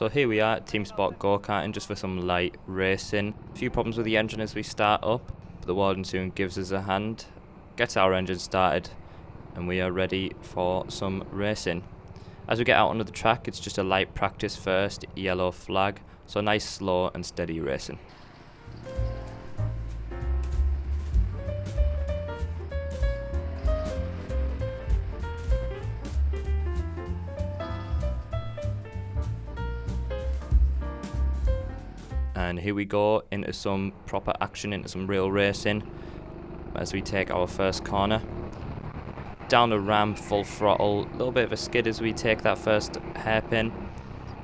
So here we are at Team Sport Go-Karting just for some light racing. A few problems with the engine as we start up, but the warden soon gives us a hand, gets our engine started, and we are ready for some racing. As we get out onto the track, it's just a light practice first, yellow flag, so nice slow and steady racing. And here we go into some proper action, into some real racing as we take our first corner. Down the ramp, full throttle, a little bit of a skid as we take that first hairpin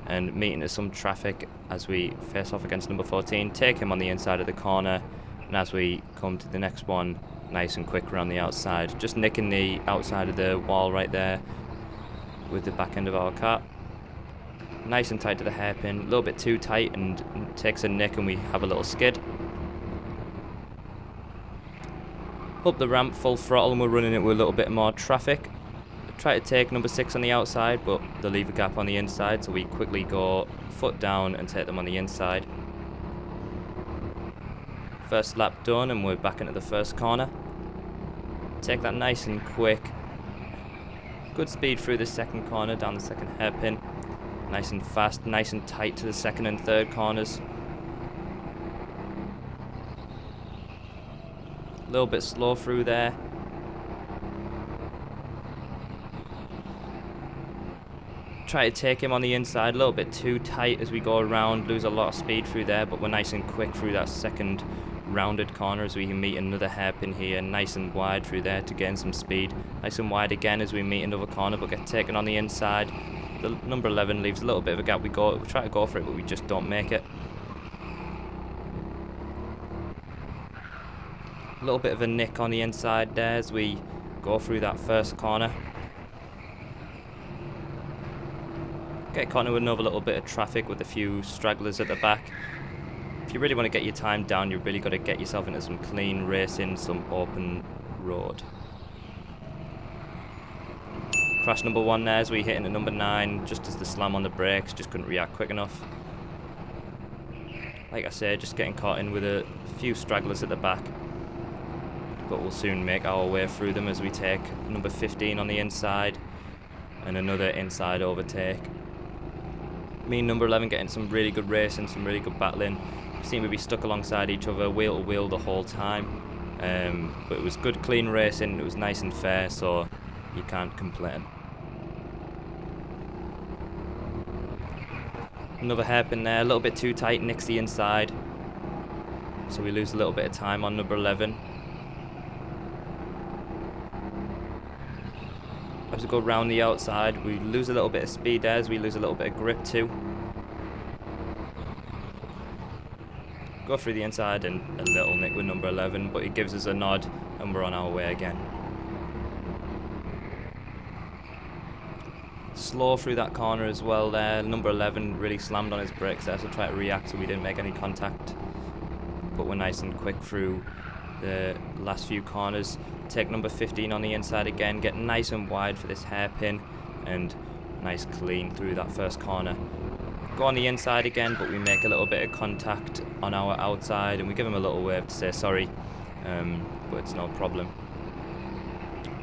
and meet into some traffic as we face off against number 14, take him on the inside of the corner, and as we come to the next one, nice and quick around the outside, just nicking the outside of the wall right there with the back end of our car. Nice and tight to the hairpin, a little bit too tight and takes a nick and we have a little skid. Up the ramp, full throttle, and we're running it with a little bit more traffic. Try to take number 6 on the outside, but they leave a gap on the inside, so we quickly go foot down and take them on the inside. First lap done and we're back into the first corner. Take that nice and quick. Good speed through the second corner, down the second hairpin. Nice and fast, nice and tight to the second and third corners. A little bit slow through there. Try to take him on the inside, a little bit too tight as we go around, lose a lot of speed through there, but we're nice and quick through that second rounded corner as we meet another hairpin here, nice and wide through there to gain some speed. Nice and wide again as we meet another corner, but get taken on the inside. The number 11 leaves a little bit of a gap. We try to go for it, but we just don't make it. A little bit of a nick on the inside there as we go through that first corner. Get caught with another little bit of traffic with a few stragglers at the back. If you really want to get your time down, you've really got to get yourself into some clean racing, some open road. Crash number 1 there as we hit into number 9, just as the slam on the brakes, just couldn't react quick enough. Like I said, just getting caught in with a few stragglers at the back. But we'll soon make our way through them as we take number 15 on the inside and another inside overtake. Me and number 11 getting some really good racing, some really good battling. We seem to be stuck alongside each other, wheel to wheel the whole time. But it was good, clean racing, it was nice and fair, so you can't complain. Another hairpin there, a little bit too tight, nicks the inside. So we lose a little bit of time on number 11. As we go round the outside, we lose a little bit of speed there as we lose a little bit of grip too. Go through the inside and a little nick with number 11, but he gives us a nod and we're on our way again. Slow through that corner as well there. Number 11 really slammed on his brakes there, so try to react so we didn't make any contact. But we're nice and quick through the last few corners. Take number 15 on the inside again, get nice and wide for this hairpin, and nice clean through that first corner. Go on the inside again, but we make a little bit of contact on our outside, and we give him a little wave to say sorry, but it's no problem.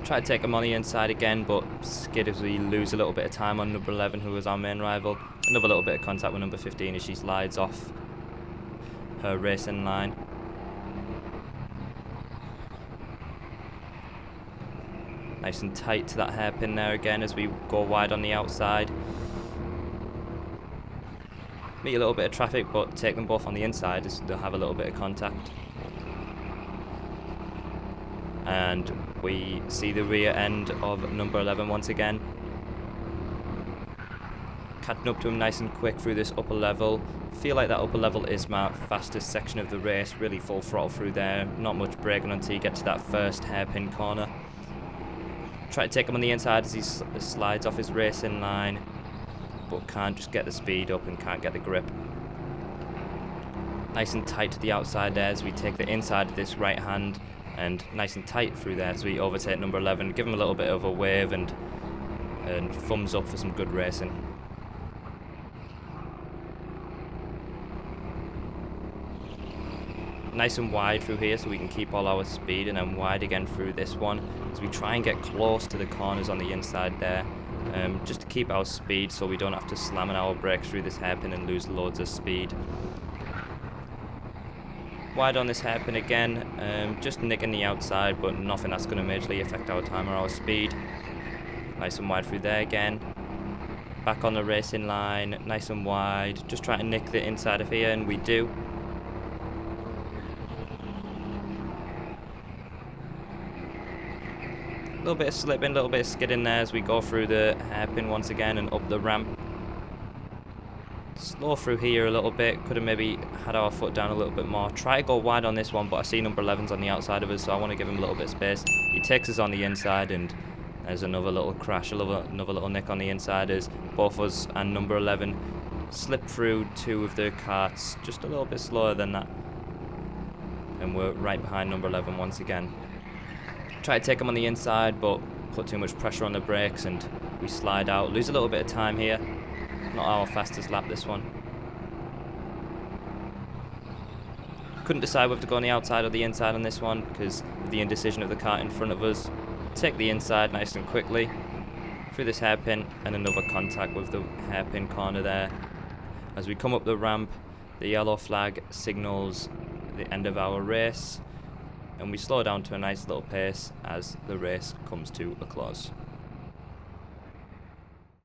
Try to take him on the inside again, but skid as we lose a little bit of time on number 11, who was our main rival. Another little bit of contact with number 15 as she slides off her racing line. Nice and tight to that hairpin there again as we go wide on the outside. Meet a little bit of traffic, but take them both on the inside as they'll have a little bit of contact. And we see the rear end of number 11 once again. Catching up to him nice and quick through this upper level. Feel like that upper level is my fastest section of the race, really full throttle through there, not much braking until you get to that first hairpin corner. Try to take him on the inside as he slides off his racing line, but can't just get the speed up and can't get the grip. Nice and tight to the outside there as we take the inside of this right hand, and nice and tight through there as we overtake number 11. Give him a little bit of a wave and thumbs up for some good racing. nice and wide through here so we can keep all our speed, and then wide again through this one as we try and get close to the corners on the inside there, just to keep our speed so we don't have to slam on our brakes through this hairpin and lose loads of speed. Wide on this hairpin again, just nicking the outside, but nothing that's going to majorly affect our time or our speed. Nice and wide through there again. Back on the racing line, nice and wide. Just try to nick the inside of here, and we do. A little bit of slipping, a little bit of skidding there as we go through the hairpin once again and up the ramp. Slow through here a little bit, could have maybe had our foot down a little bit more. Try to go wide on this one, but I see number 11's on the outside of us, so I want to give him a little bit of space. He takes us on the inside, and there's another little crash, another little nick on the inside as both us and number 11 slip through two of the karts, just a little bit slower than that. And we're right behind number 11 once again. Try to take him on the inside, but put too much pressure on the brakes, and we slide out. Lose a little bit of time here. Not our fastest lap this one. Couldn't decide whether to go on the outside or the inside on this one because of the indecision of the kart in front of us. Take the inside nice and quickly through this hairpin, and another contact with the hairpin corner there. As we come up the ramp, the yellow flag signals the end of our race, and we slow down to a nice little pace as the race comes to a close.